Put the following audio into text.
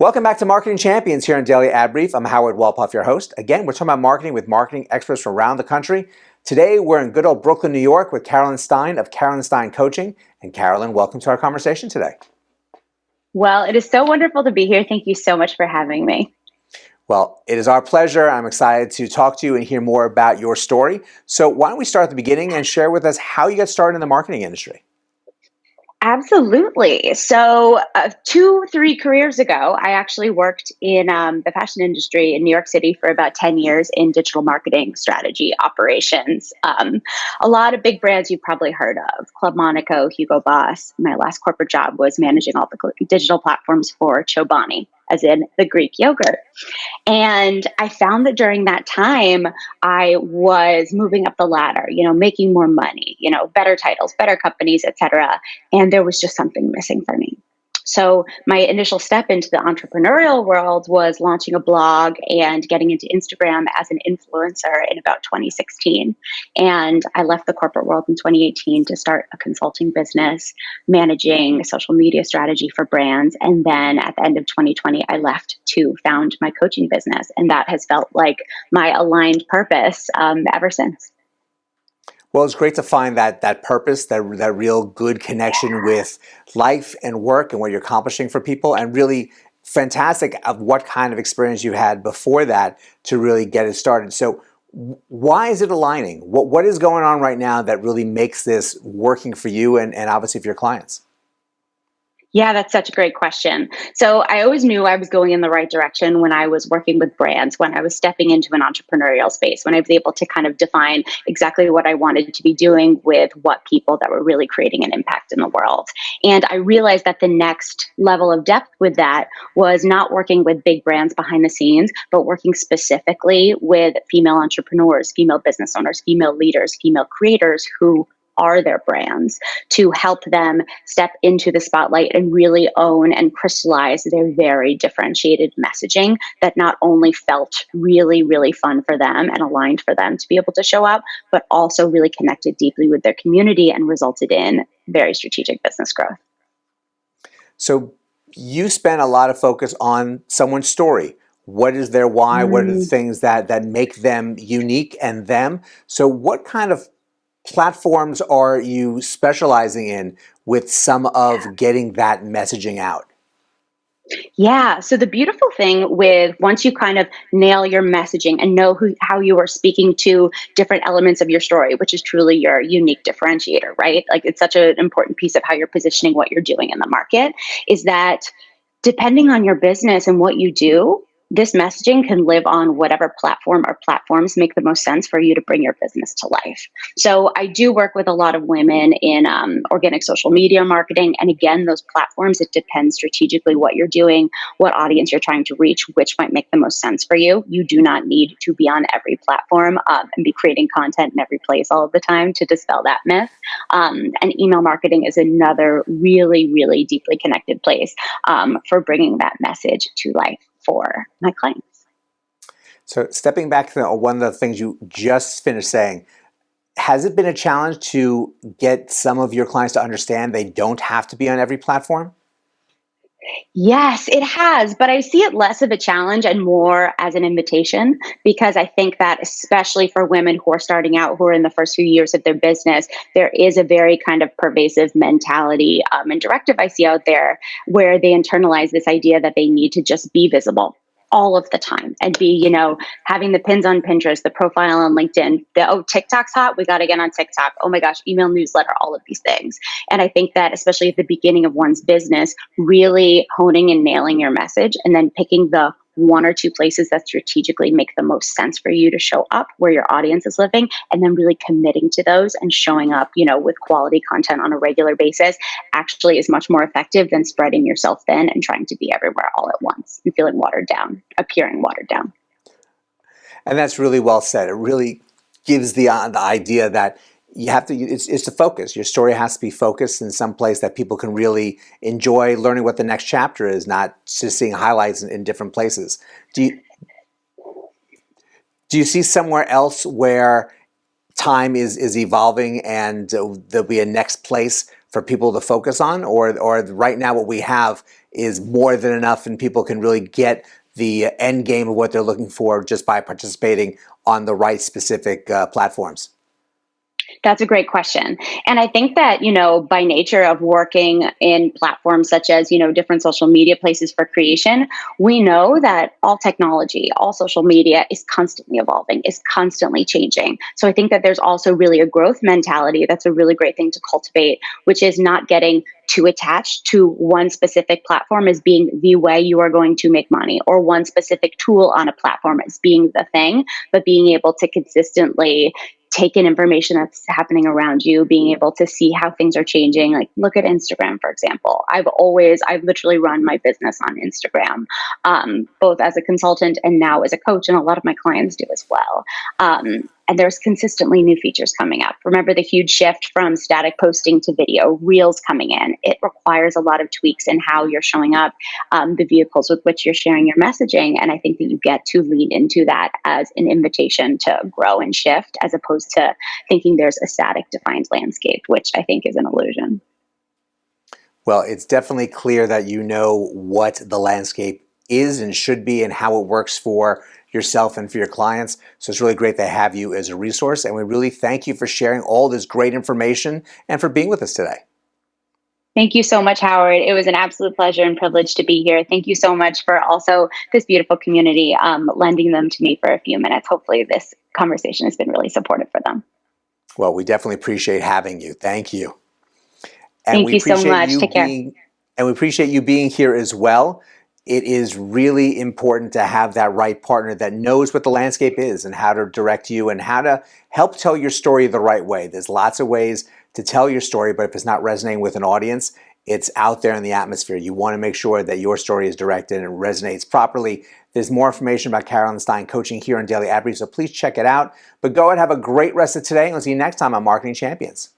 Welcome back to Marketing Champions here on Daily Ad Brief. I'm Howard Walpoff, your host. Again, we're talking about marketing with marketing experts from around the country. Today, we're in good old Brooklyn, New York with Carolyn Stine of Carolyn Stine Coaching. And Carolyn, welcome to our conversation today. Well, it is so wonderful to be here. Thank you so much for having me. Well, it is our pleasure. I'm excited to talk to you and hear more about your story. So why don't we start at the beginning and share with us how you got started in the marketing industry? Absolutely. So 2-3 careers ago, I actually worked in the fashion industry in New York City for about 10 years in digital marketing strategy operations. A lot of big brands you've probably heard of: Club Monaco, Hugo Boss. My last corporate job was managing all the digital platforms for Chobani, as in the Greek yogurt. And I found that during that time, I was moving up the ladder, making more money, better titles, better companies, etc. And there was just something missing for me. So my initial step into the entrepreneurial world was launching a blog and getting into Instagram as an influencer in about 2016. And I left the corporate world in 2018 to start a consulting business, managing social media strategy for brands. And then at the end of 2020, I left to found my coaching business. And that has felt like my aligned purpose ever since. Well, it's great to find that purpose, that real good connection with life and work and what you're accomplishing for people, and really fantastic of what kind of experience you had before that to really get it started. So why is it aligning? What is going on right now that really makes this working for you and obviously for your clients? Yeah, that's such a great question. So I always knew I was going in the right direction when I was working with brands, when I was stepping into an entrepreneurial space, when I was able to kind of define exactly what I wanted to be doing with what people that were really creating an impact in the world. And I realized that the next level of depth with that was not working with big brands behind the scenes, but working specifically with female entrepreneurs, female business owners, female leaders, female creators who are their brands, to help them step into the spotlight and really own and crystallize their very differentiated messaging that not only felt really, really fun for them and aligned for them to be able to show up, but also really connected deeply with their community and resulted in very strategic business growth. So you spend a lot of focus on someone's story. What is their why? What are the things that make them unique and them? So what kind of platforms are you specializing in with some of getting that messaging out? Yeah. So the beautiful thing with once you kind of nail your messaging and know how you are speaking to different elements of your story, which is truly your unique differentiator, right? Like, it's such an important piece of how you're positioning what you're doing in the market, is that depending on your business and what you do, this messaging can live on whatever platform or platforms make the most sense for you to bring your business to life. So I do work with a lot of women in organic social media marketing. And again, those platforms, it depends strategically what you're doing, what audience you're trying to reach, which might make the most sense for you. You do not need to be on every platform and be creating content in every place all of the time to dispel that myth. And email marketing is another really, really deeply connected place for bringing that message to life for my clients. So stepping back to one of the things you just finished saying, has it been a challenge to get some of your clients to understand they don't have to be on every platform? Yes, it has, but I see it less of a challenge and more as an invitation, because I think that especially for women who are starting out, who are in the first few years of their business, there is a very kind of pervasive mentality and directive I see out there where they internalize this idea that they need to just be visible all of the time and be, having the pins on Pinterest, the profile on LinkedIn, TikTok's hot, we got to get on TikTok. Oh my gosh, email newsletter, all of these things. And I think that especially at the beginning of one's business, really honing and nailing your message and then picking the one or two places that strategically make the most sense for you to show up where your audience is living, and then really committing to those and showing up, with quality content on a regular basis actually is much more effective than spreading yourself thin and trying to be everywhere all at once and feeling watered down, appearing watered down. And that's really well said. It really gives the idea that you have to, it's the focus. Your story has to be focused in some place that people can really enjoy learning what the next chapter is, not just seeing highlights in different places. Do you see somewhere else where time is evolving and there'll be a next place for people to focus on, or right now what we have is more than enough and people can really get the end game of what they're looking for just by participating on the right specific platforms? That's a great question. And I think that, by nature of working in platforms such as, different social media places for creation, we know that all technology, all social media is constantly evolving, is constantly changing. So I think that there's also really a growth mentality that's a really great thing to cultivate, which is not getting too attached to one specific platform as being the way you are going to make money, or one specific tool on a platform as being the thing, but being able to consistently take in information that's happening around you, being able to see how things are changing. Like, look at Instagram, for example. I've literally run my business on Instagram, both as a consultant and now as a coach, and a lot of my clients do as well. And there's consistently new features coming up. Remember the huge shift from static posting to video, reels coming in. It requires a lot of tweaks in how you're showing up, the vehicles with which you're sharing your messaging. And I think that you get to lean into that as an invitation to grow and shift, as opposed to thinking there's a static defined landscape, which I think is an illusion. Well, it's definitely clear that you know what the landscape is and should be and how it works for yourself and for your clients. So it's really great to have you as a resource. And we really thank you for sharing all this great information and for being with us today. Thank you so much, Howard. It was an absolute pleasure and privilege to be here. Thank you so much for also this beautiful community, lending them to me for a few minutes. Hopefully this conversation has been really supportive for them. Well, we definitely appreciate having you. Thank you. And Thank we you so appreciate much. you Take care. being and we appreciate you being here as well. It is really important to have that right partner that knows what the landscape is and how to direct you and how to help tell your story the right way. There's lots of ways to tell your story, but if it's not resonating with an audience, it's out there in the atmosphere. You want to make sure that your story is directed and resonates properly. There's more information about Carolyn Stine Coaching here on Daily Ad Brief, so please check it out. But go ahead, have a great rest of today, and we'll see you next time on Marketing Champions.